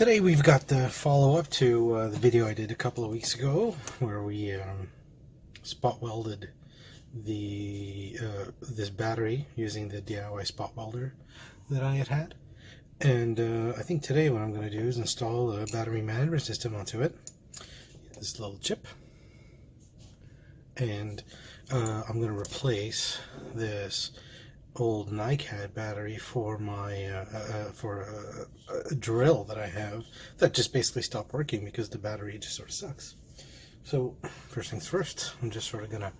Today we've got the follow-up to the video I did a couple of weeks ago where we spot welded the this battery using the DIY spot welder that I had. And I think today what I'm going to do is install a battery management system onto it, this little chip, and I'm going to replace this old NiCad battery for my a drill that I have that just basically stopped working because the battery just sort of sucks. So first things first, I'm just sort of gonna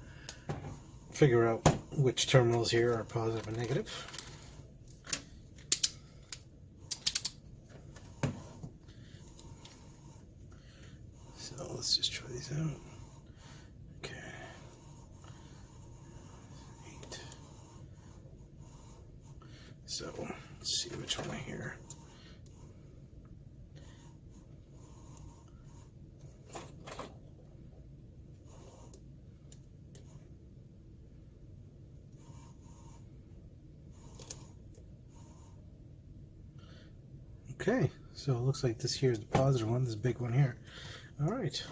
figure out which terminals here are positive and negative. So let's just try these out. So let's see which one here. Okay, so it looks like this here is the positive one, this big one here. All right,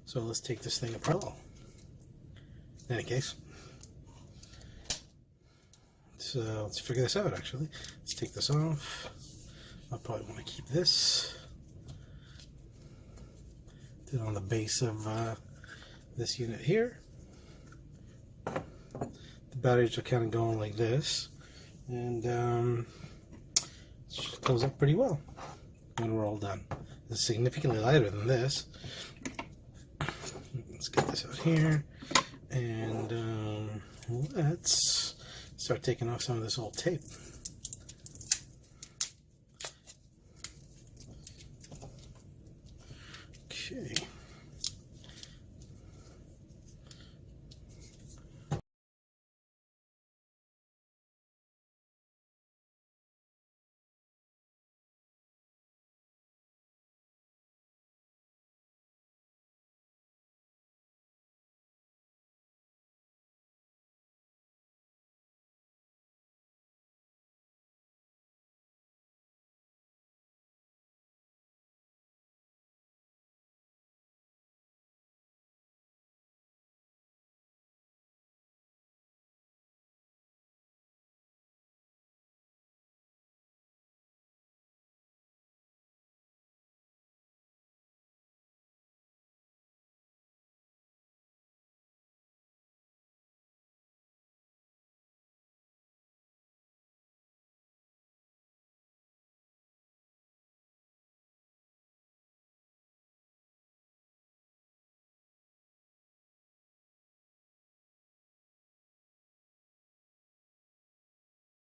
so let's take this thing apart. In any case, so let's figure this out actually. Let's take this off. I'll probably want to keep this. Put it on the base of this unit here. The batteries are kind of going like this, and it goes up pretty well when we're all done. It's significantly lighter than this. Let's get this out here, and let's start taking off some of this old tape. Okay.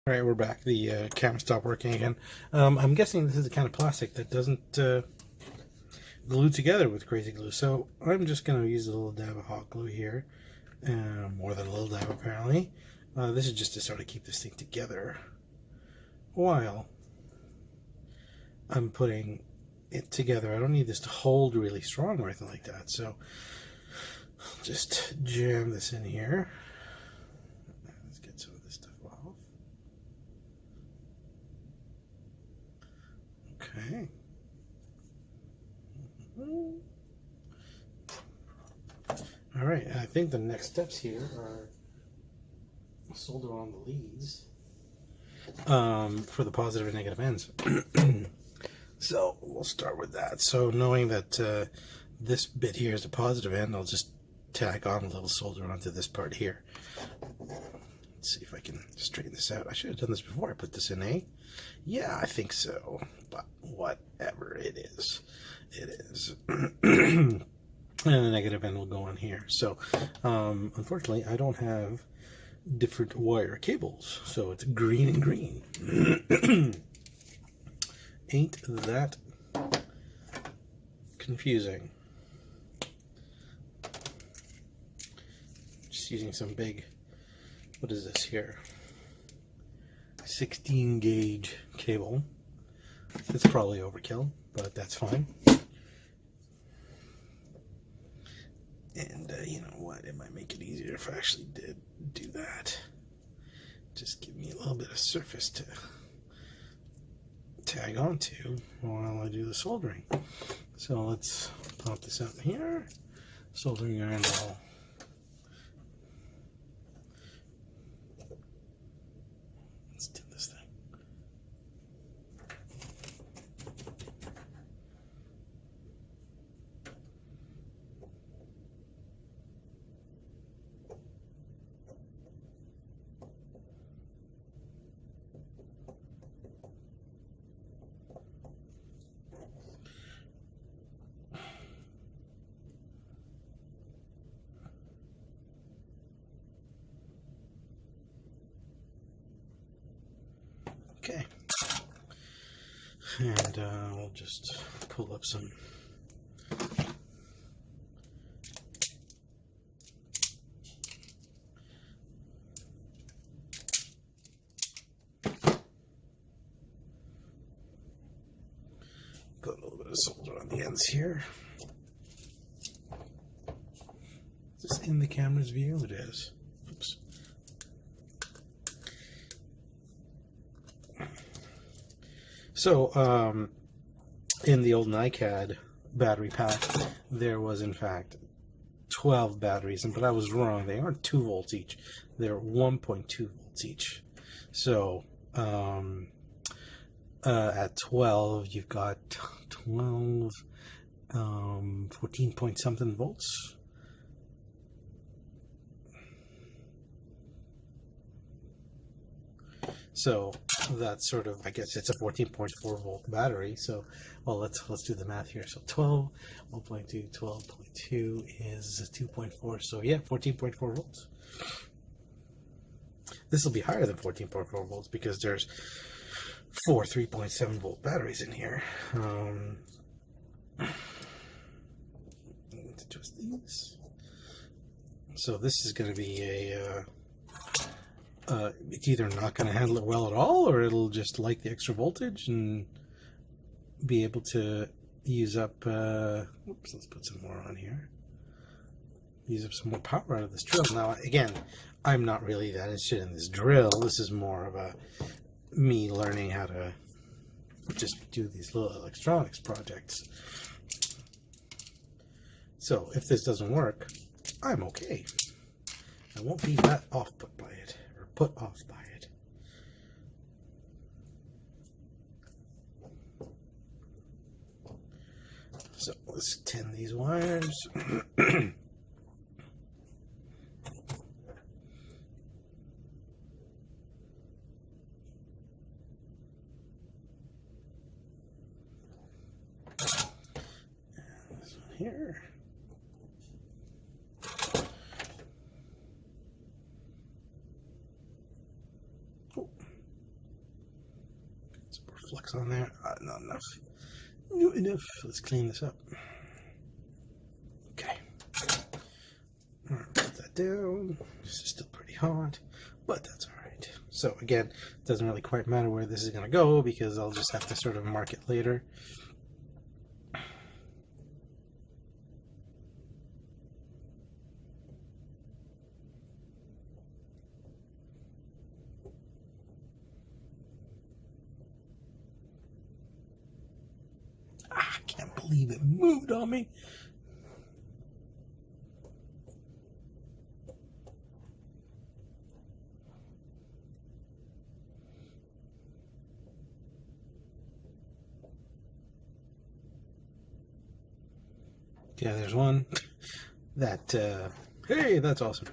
All right, we're back. The camera stopped working again. I'm guessing this is the kind of plastic that doesn't glue together with crazy glue. So I'm just going to use a little dab of hot glue here. More than a little dab, apparently. This is just to sort of keep this thing together while I'm putting it together. I don't need this to hold really strong or anything like that. So I'll just jam this in here. Let's get some of this stuff off. Okay. All right, I think the next steps here are solder on the leads for the positive and negative ends. So we'll start with that. So knowing that this bit here is the positive end, I'll just tack on a little solder onto this part here. Let's see if I can straighten this out. I should have done this before I put this in, eh? Yeah, I think so. But whatever it is, it is. And the negative end will go on here. So, unfortunately, I don't have different wire cables. So it's green and green. Ain't that confusing? Just using some big, what is this here? 16 gauge cable. It's probably overkill, but that's fine. And you know what? It might make it easier if I actually did do that. Just give me a little bit of surface to tag onto while I do the soldering. So let's pop this out here. Soldering iron ball. Let's do this thing. Okay, and we'll just pull up some put a little bit of solder on the ends here. Is this in the camera's view? It is. Oops. So, in the old NiCad battery pack, there was in fact 12 batteries, but I was wrong. They aren't 2 volts each. They're 1.2 volts each. So, at 12, you've got 12, 14 point something volts. So that's sort of, I guess it's a 14.4 volt battery. So, well, let's do the math here. So 12, 1.2, 12.2 is 2.4. So yeah, 14.4 volts. This will be higher than 14.4 volts because there's 4 3.7 volt batteries in here. Twist these. So this is going to be a it's either not going to handle it well at all, or it'll just like the extra voltage and be able to use up oops, let's put some more on here. Use up some more power out of this drill. Now again, I'm not really that interested in this drill. This is more of a me learning how to just do these little electronics projects. So if this doesn't work, I'm okay. I won't be that off put by it, or put off by it. So let's tin these wires. Here. Oh. Some more flux on there. Not enough. Not enough. Let's clean this up. Okay. Alright, put that down. This is still pretty hot, but that's alright. So again, it doesn't really quite matter where this is going to go because I'll just have to sort of mark it later. I can't believe it moved on me. Yeah, there's one. That, hey, that's awesome.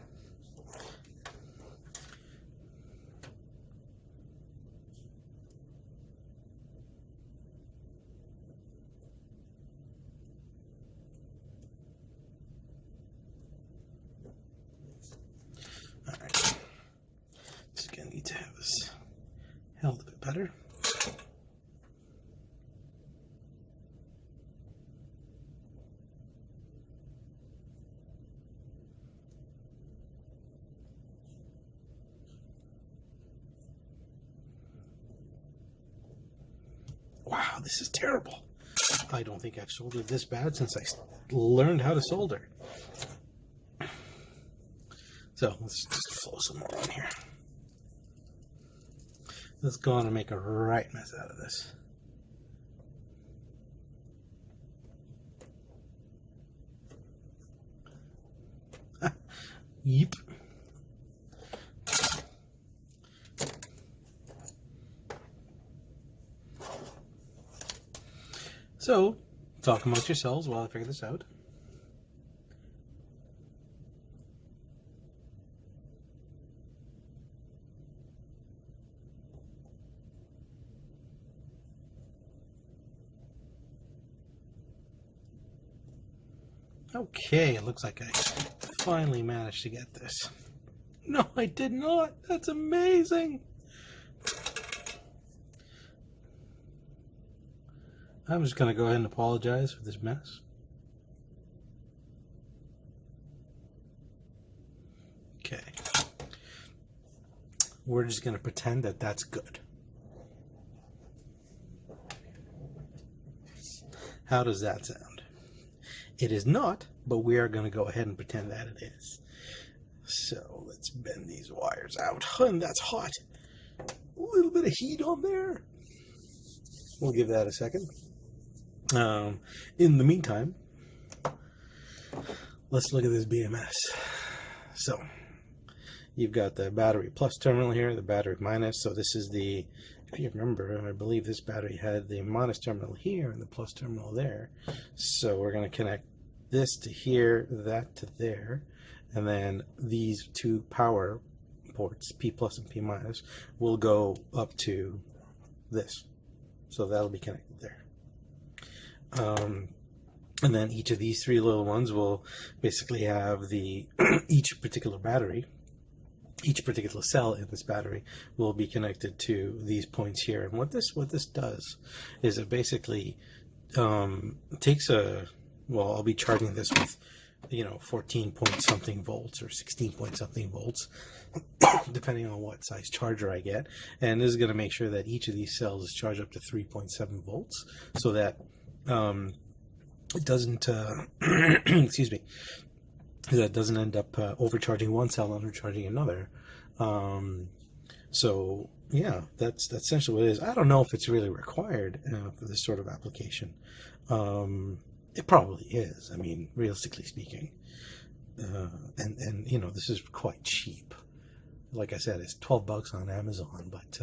Alright. Just gonna need to have this held a bit better. Wow, this is terrible. I don't think I've soldered this bad since I learned how to solder. So let's just flow some more on here. Let's go on and make a right mess out of this. Yep. So, talk amongst yourselves while I figure this out. Okay, it looks like I finally managed to get this. No, I did not. That's amazing. I'm just going to go ahead and apologize for this mess. Okay. We're just going to pretend that that's good. How does that sound? It is not, but we are going to go ahead and pretend that it is. So let's bend these wires out. And that's hot. A little bit of heat on there. We'll give that a second. In the meantime, let's look at this BMS. So you've got the battery plus terminal here, the battery minus. So this is the, if you remember, I believe this battery had the minus terminal here and the plus terminal there. So we're going to connect this to here, that to there, and then these two power ports, P plus and P minus, will go up to this. So that'll be connected there. And then each of these three little ones will basically have the each particular battery, each particular cell in this battery will be connected to these points here. And what this does is it basically takes a, well, I'll be charging this with 14 point something volts or 16 point something volts depending on what size charger I get, and this is going to make sure that each of these cells is charged up to 3.7 volts so that it doesn't excuse me, that doesn't end up overcharging one cell and undercharging another. So yeah, that's essentially what it is. I don't know if it's really required for this sort of application. It probably is. I mean, realistically speaking, and this is quite cheap. Like I said, it's $12 on Amazon, but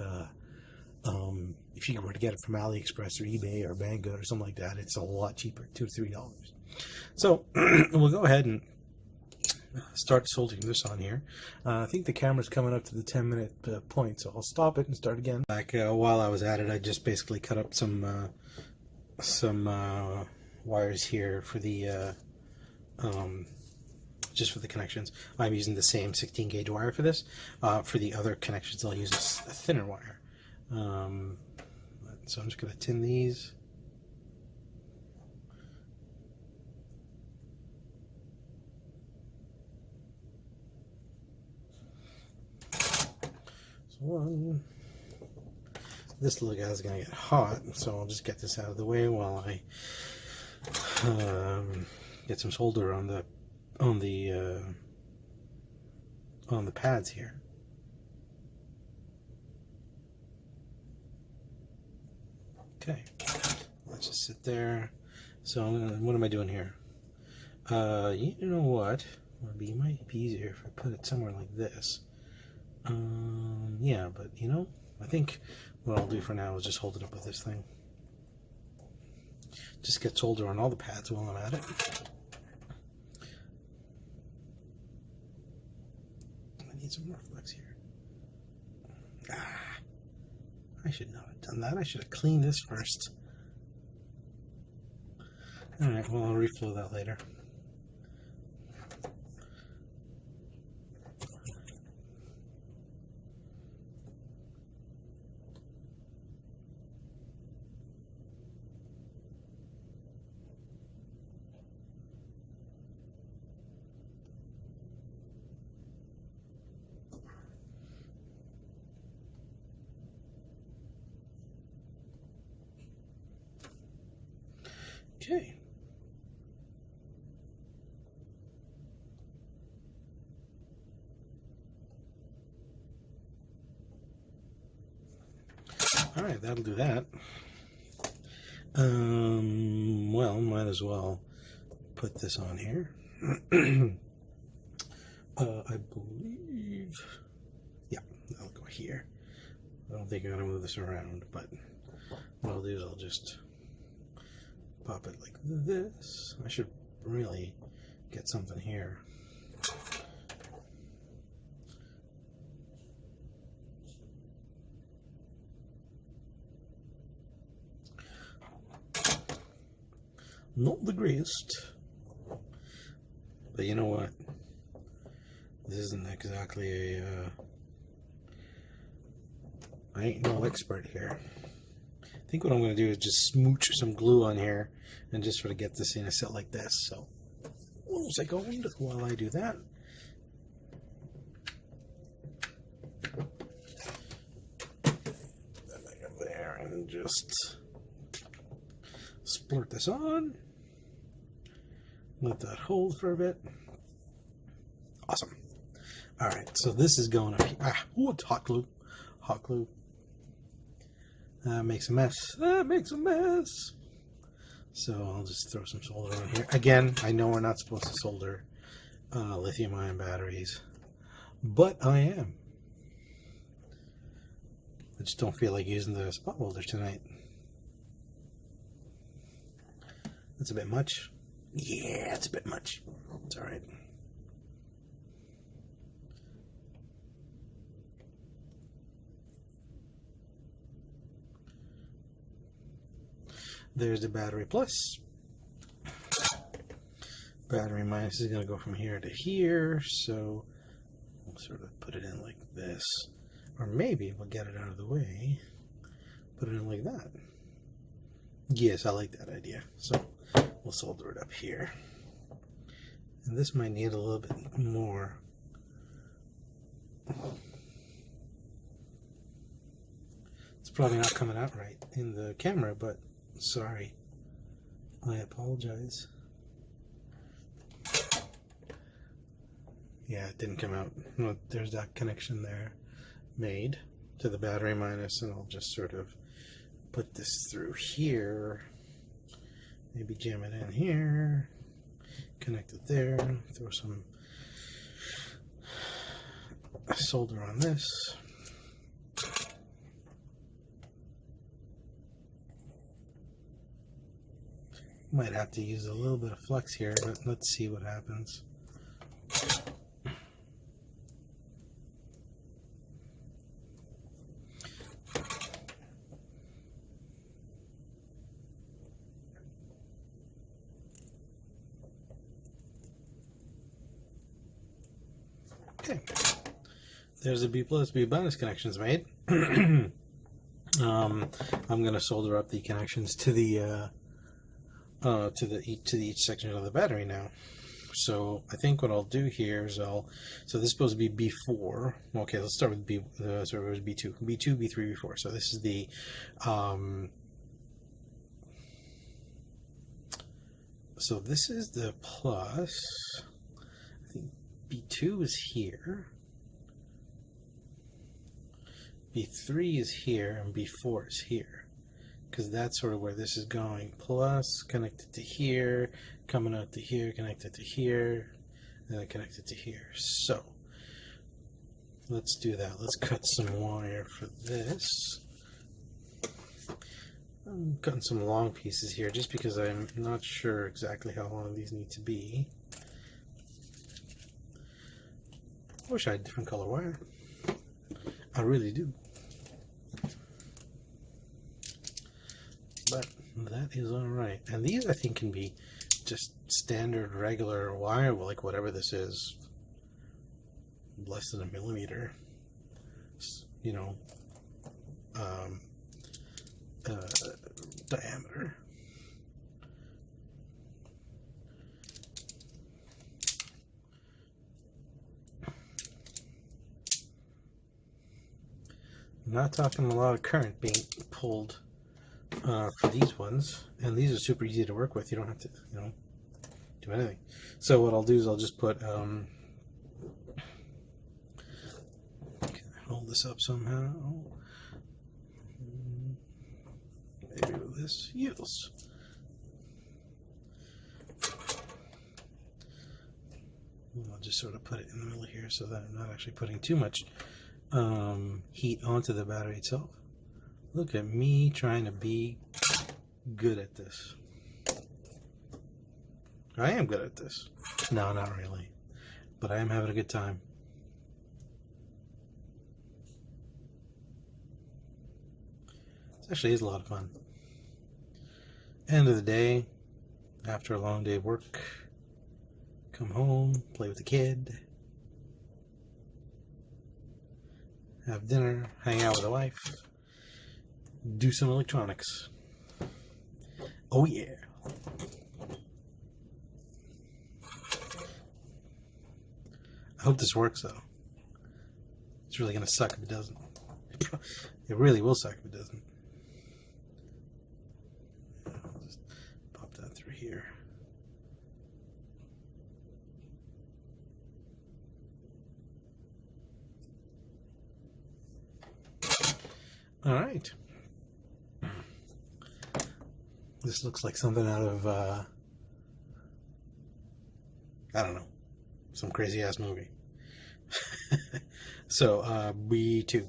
if you were to get it from AliExpress or eBay or Banggood or something like that, it's a lot cheaper, $2 to $3. So we'll go ahead and start soldering this on here. I think the camera's coming up to the 10-minute point, so I'll stop it and start again. While I was at it, I just basically cut up some wires here for the just for the connections. I'm using the same 16 gauge wire for this. For the other connections, I'll use a thinner wire. So I'm just going to tin these. This little guy's going to get hot, so I'll just get this out of the way while I get some solder on the pads here. Okay, let's just sit there. So what am I doing here? You know what? It might be easier if I put it somewhere like this. Yeah, but I think what I'll do for now is just hold it up with this thing. Just get solder on all the pads while I'm at it. I need some more flux here. I should not have done that. I should have cleaned this first. Alright, well, I'll reflow that later. Okay. All right, that'll do that. Well, might as well put this on here. I believe, yeah, I'll go here. I don't think I'm gonna move this around, but what I'll do is I'll just pop it like this. I should really get something here. Not the greatest, but you know what? This isn't exactly a, I ain't no expert here. I think what I'm going to do is just smooch some glue on here and just sort of get this in a set like this. So, 1 second while I do that. Then I go there and just splurt this on. Let that hold for a bit. Awesome. Alright, so this is going up here. Ooh, it's hot glue. Hot glue. That makes a mess. That makes a mess. So I'll just throw some solder on here. Again, I know we're not supposed to solder lithium-ion batteries, but I am. I just don't feel like using the spot welder tonight. That's a bit much. Yeah, it's a bit much. It's alright. There's the battery plus. Battery minus is going to go from here to here, so we'll sort of put it in like this. Or maybe we'll get it out of the way, put it in like that. Yes, I like that idea. So we'll solder it up here. And this might need a little bit more. It's probably not coming out right in the camera, but sorry. I apologize. Yeah, it didn't come out. Well, there's that connection there made to the battery minus, and I'll just sort of put this through here. Maybe jam it in here. Connect it there. Throw some solder on this. Might have to use a little bit of flux here, but let's see what happens. Okay, there's the B plus B bonus connections made. I'm going to solder up the connections to the each section of the battery now. So I think what I'll do here is so this is supposed to be B4. Okay, let's start with B. Sorry, it was B2, B2, B3, B4. So this is the so this is the plus. I think B2 is here. B3 is here, and B4 is here, because that's sort of where this is going. Plus, connected to here, coming out to here, connected to here, and then connected to here. So, let's do that. Let's cut some wire for this. I'm cutting some long pieces here, just because I'm not sure exactly how long these need to be. I wish I had different color wire. I really do. But that is alright. And these I think can be just standard regular wire, like whatever this is, less than a millimeter, you know, diameter. I'm not talking a lot of current being pulled for these ones, and these are super easy to work with. You don't have to, you know, do anything. So what I'll do is I'll just put can I hold this up somehow? Maybe with this. Yes. I'll just sort of put it in the middle here so that I'm not actually putting too much heat onto the battery itself. Look at me trying to be good at this. I am good at this. No, not really. But I am having a good time. This actually is a lot of fun. End of the day, after a long day of work, come home, play with the kid, have dinner, hang out with the wife, do some electronics. Oh yeah. I hope this works though. It's really gonna suck if it doesn't. It really will suck if it doesn't. I'll just pop that through here. All right. This looks like something out of, I don't know, some crazy ass movie. So, B2.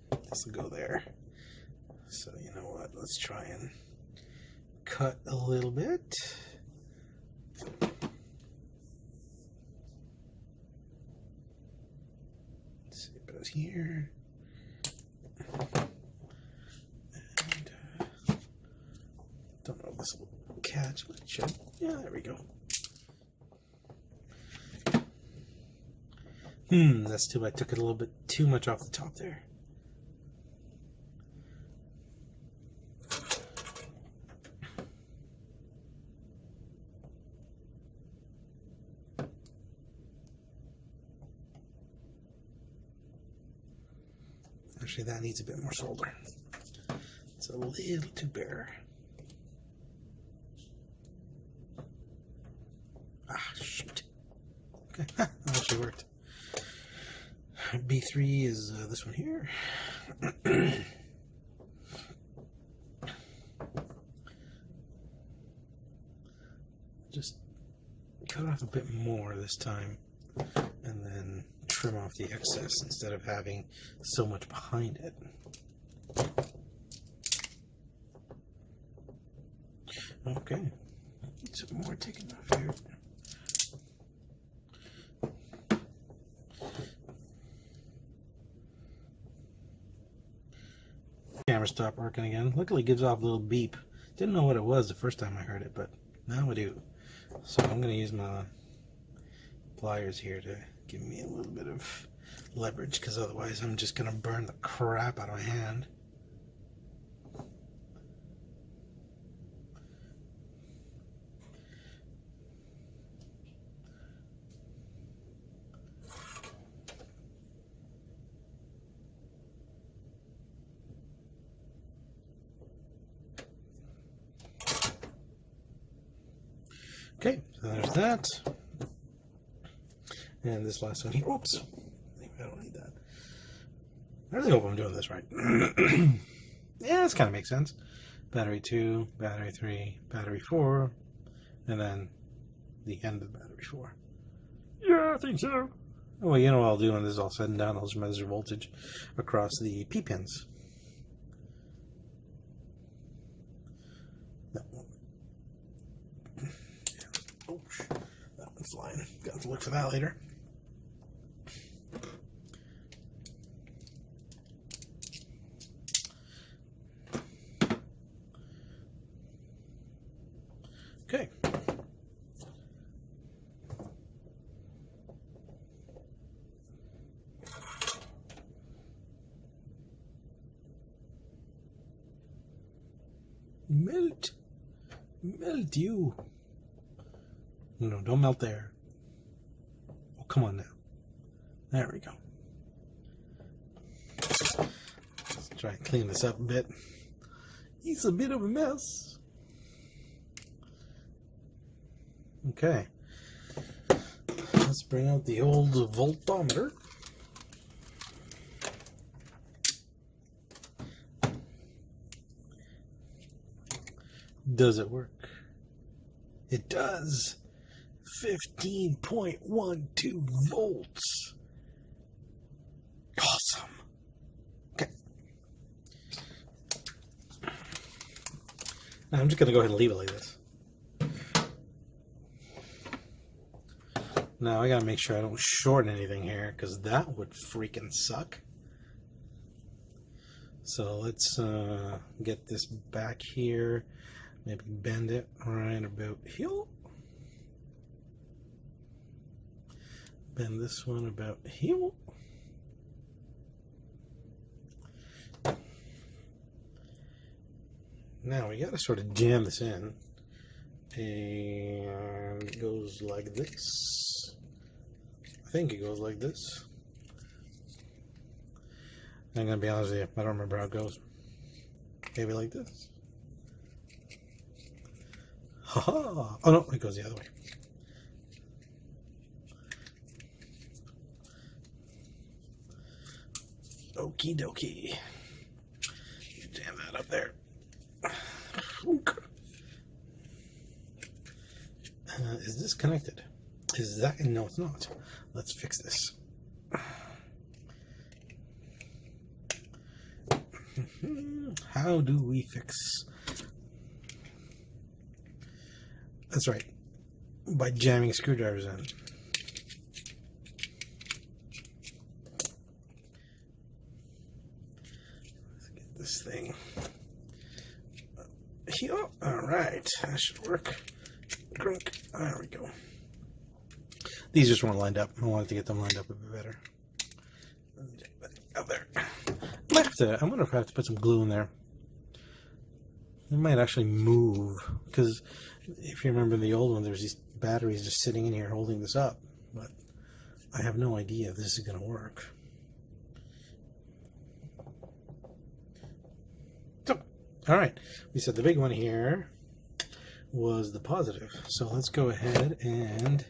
This will go there. So, you know what? Let's try and cut a little bit. Let's see, it goes here. Don't know if this will catch, but it should. Yeah, there we go. That's too bad. I took it a little bit too much off the top there. Actually, that needs a bit more solder. It's a little too bare. Ah, shoot. Okay, that actually worked. B3 is this one here. Just cut off a bit more this time and then trim off the excess instead of having so much behind it. Okay, some more taken off here. Camera stopped working again. Luckily it gives off a little beep. Didn't know what it was the first time I heard it, but now I do. So I'm going to use my pliers here to give me a little bit of leverage, because otherwise I'm just going to burn the crap out of my hand. Okay, so there's that. And this last one here. Oops. I don't need that. I really hope I'm doing this right. Yeah, this kind of makes sense. Battery 2, battery 3, battery 4, and then the end of battery 4. Yeah, I think so. Well, you know what I'll do when this is all said and done? I'll just measure voltage across the P pins. Oh, that one's flying. Got to look for that later. Okay. Melt. Melt you. No, don't melt there. Oh, come on now. There we go. Let's try and clean this up a bit. It's a bit of a mess. Okay. Let's bring out the old voltometer. Does it work? It does. 15.12 volts. Awesome. Okay. Now I'm just going to go ahead and leave it like this. Now I got to make sure I don't short anything here, because that would freaking suck. So let's get this back here. Maybe bend it right about here. Bend this one about here. Now we got to sort of jam this in. And it goes like this. I think it goes like this. I'm going to be honest with you, I don't remember how it goes. Maybe like this. Ha-ha! Oh no, it goes the other way. Okie dokie. Jam that up there. Is this connected? Is that? No, it's not. Let's fix this. How do we fix? That's right. By jamming screwdrivers in. Let's get this thing here. All right, that should work. Grunk. There we go. These just weren't lined up. I wanted to get them lined up a bit better. Out there. I wonder if I have to put some glue in there. It might actually move, because if you remember the old one, there's these batteries just sitting in here holding this up. But I have no idea if this is going to work. So, all right. We said the big one here was the positive. So let's go ahead and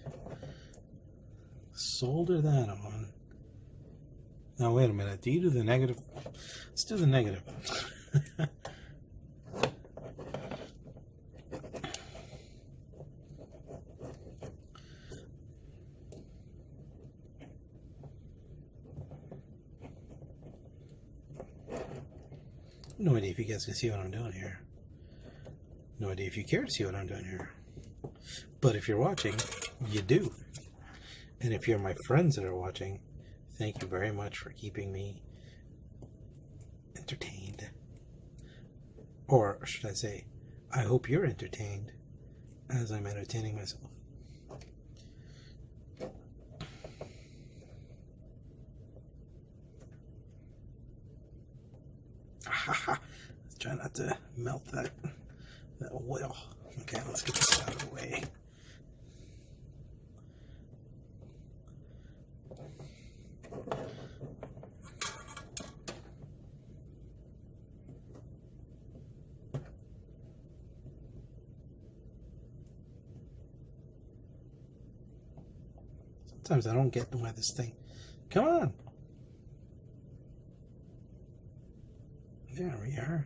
solder that on. Now, wait a minute. Do you do the negative? Let's do the negative. No idea if you guys can see what I'm doing here. No idea if you care to see what I'm doing here. But if you're watching, you do. And if you're my friends that are watching, thank you very much for keeping me entertained. Or should I say, I hope you're entertained as I'm entertaining myself. Let's try not to melt that oil. Okay, let's get this out of the way. Sometimes I don't get why this thing. Come on. There we are.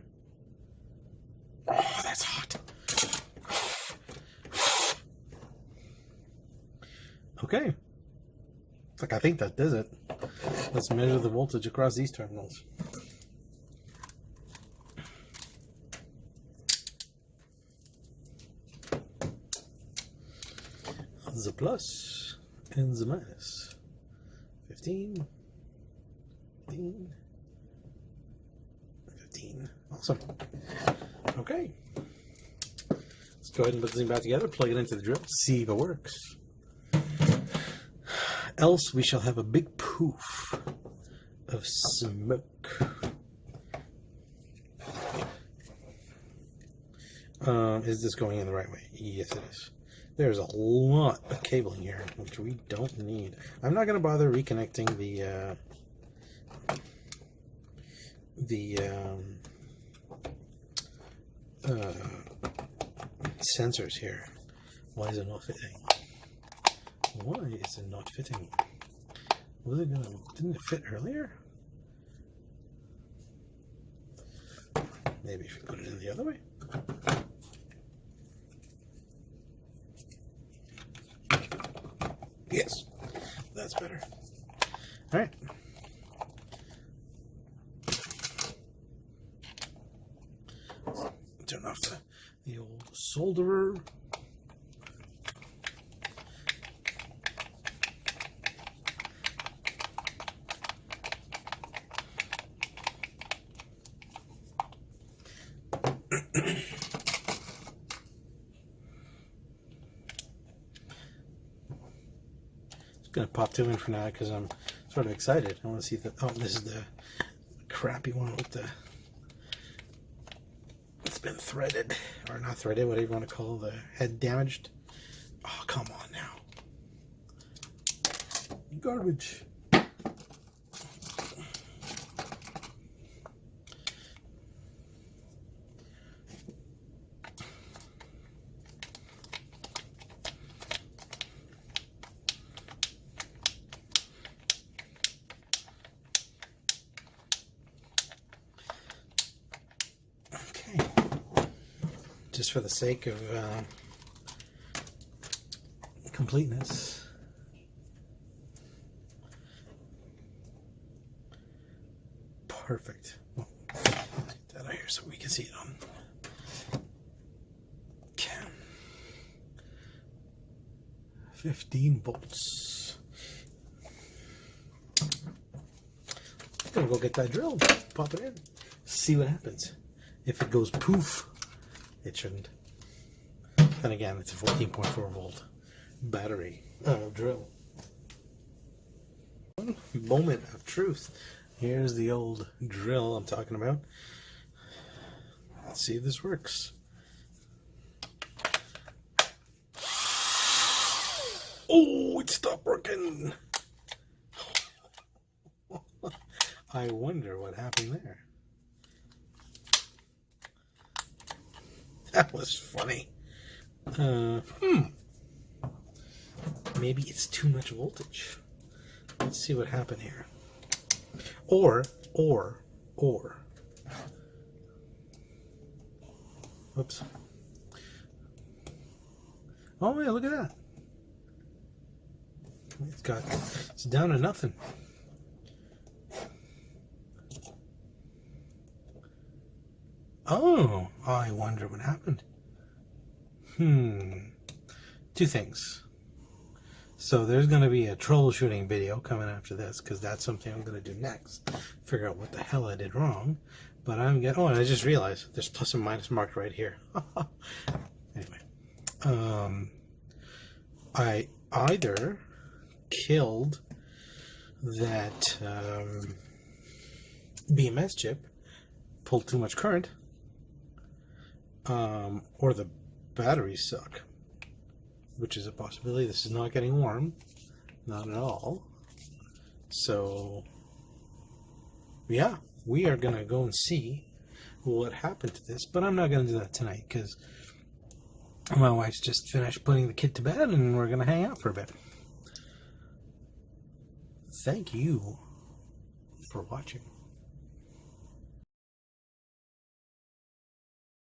Oh, that's hot. Okay. I think that does it. Let's measure the voltage across these terminals. The plus and the minus. 15. 15. 15. Awesome. Okay. Let's go ahead and put this thing back together, plug it into the drill, see if it works. Else we shall have a big poof of smoke. Is this going in the right way? Yes, it is. There's a lot of cabling here, which we don't need. I'm not going to bother reconnecting the sensors here. Why is it not fitting? Why is it not fitting? Was it gonna? Didn't it fit earlier? Maybe if you put it in the other way. Yes, that's better. All right. Turn off the old solderer. Gonna pop two in for now because I'm sort of excited. I want to see the. Oh, this is the crappy one with the. It's been threaded or not threaded, whatever you want to call the head damaged. Oh, come on now. Garbage. Just for the sake of completeness. Perfect. Well, get that out here so we can see it on cam. 15 volts. I'm gonna go get that drill, pop it in, see what happens. If it goes poof, it shouldn't. Then again, it's a 14.4 volt battery drill. Moment of truth. Here's the old drill I'm talking about. Let's see if this works. Oh, it stopped working. I wonder what happened there. That was funny. Maybe it's too much voltage. Let's see what happened here. Or. Whoops. Oh yeah, look at that. It's down to nothing. Oh, I wonder what happened. Two things. So there's going to be a troubleshooting video coming after this, because that's something I'm going to do next. Figure out what the hell I did wrong. But I'm getting... Oh, and I just realized there's plus and minus marked right here. Anyway. I either killed that BMS chip, pulled too much current, or the batteries suck, which is a possibility. This is not getting warm, not at all. So yeah, we are gonna go and see what happened to this, but I'm not gonna do that tonight because my wife's just finished putting the kid to bed and we're gonna hang out for a bit. Thank you for watching.